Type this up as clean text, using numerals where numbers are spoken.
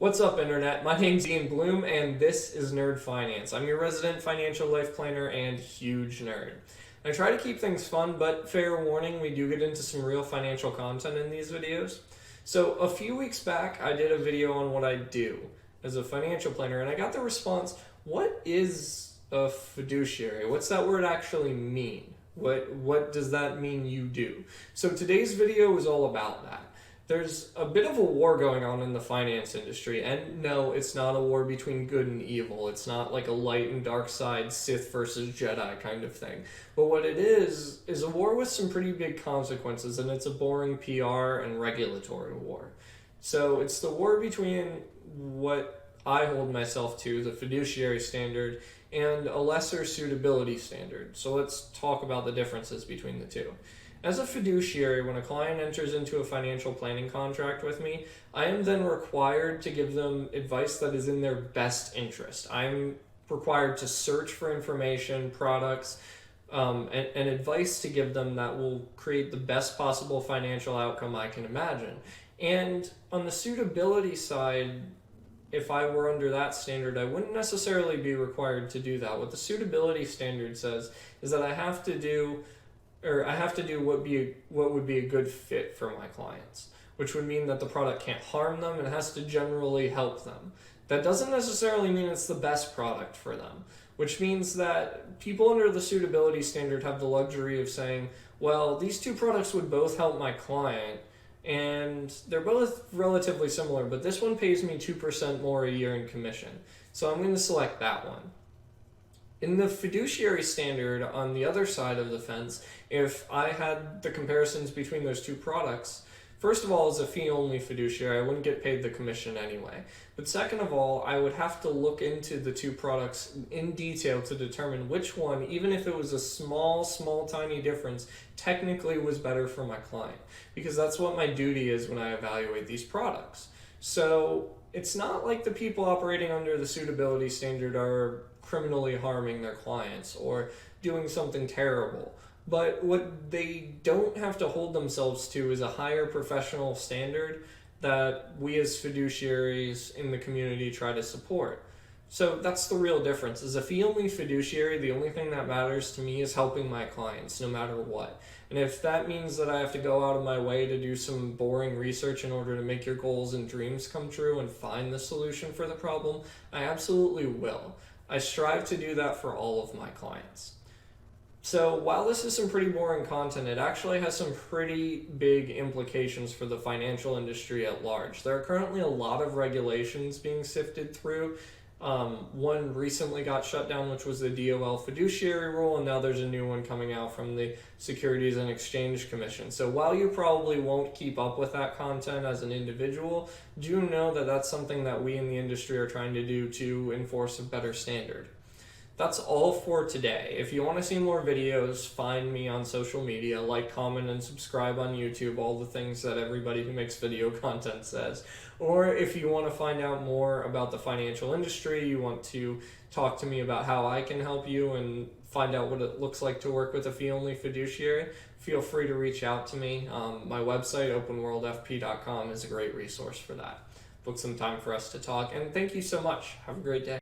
What's up, Internet? My name's Ian Bloom, and this is Nerd Finance. I'm your resident financial life planner and huge nerd. I try to keep things fun, but fair warning, we do get into some real financial content in these videos. So a few weeks back, I did a video on what I do as a financial planner, and I got the response, what is a fiduciary? What's that word actually mean? What does that mean you do? So today's video is all about that. There's a bit of a war going on in the finance industry, and no, it's not a war between good and evil. It's not like a light and dark side, Sith versus Jedi kind of thing. But what it is a war with some pretty big consequences, and it's a boring PR and regulatory war. So it's the war between what I hold myself to, the fiduciary standard, and a lesser suitability standard. So let's talk about the differences between the two. As a fiduciary, when a client enters into a financial planning contract with me, I am then required to give them advice that is in their best interest. I'm required to search for information, products, and advice to give them that will create the best possible financial outcome I can imagine. And on the suitability side, if I were under that standard, I wouldn't necessarily be required to do that. What the suitability standard says is that I have to do what would be a good fit for my clients, which would mean that the product can't harm them and it has to generally help them. That doesn't necessarily mean it's the best product for them, which means that people under the suitability standard have the luxury of saying, well, these two products would both help my client and they're both relatively similar, but this one pays me 2% more a year in commission, so I'm going to select that one. In the fiduciary standard, on the other side of the fence, if I had the comparisons between those two products, first of all, as a fee-only fiduciary, I wouldn't get paid the commission anyway. But second of all, I would have to look into the two products in detail to determine which one, even if it was a small, tiny difference, technically was better for my client. Because that's what my duty is when I evaluate these products. So it's not like the people operating under the suitability standard are criminally harming their clients or doing something terrible. But what they don't have to hold themselves to is a higher professional standard that we as fiduciaries in the community try to support. So that's the real difference. As a fee-only fiduciary, the only thing that matters to me is helping my clients, no matter what. And if that means that I have to go out of my way to do some boring research in order to make your goals and dreams come true and find the solution for the problem, I absolutely will. I strive to do that for all of my clients. So while this is some pretty boring content, it actually has some pretty big implications for the financial industry at large. There are currently a lot of regulations being sifted through. One recently got shut down, which was the DOL fiduciary rule, and now there's a new one coming out from the Securities and Exchange Commission. So while you probably won't keep up with that content as an individual, do know that that's something that we in the industry are trying to do to enforce a better standard. That's all for today. If you want to see more videos, find me on social media, like, comment, and subscribe on YouTube, all the things that everybody who makes video content says. Or if you want to find out more about the financial industry, you want to talk to me about how I can help you and find out what it looks like to work with a fee-only fiduciary, feel free to reach out to me. My website, openworldfp.com, is a great resource for that. Book some time for us to talk, and thank you so much. Have a great day.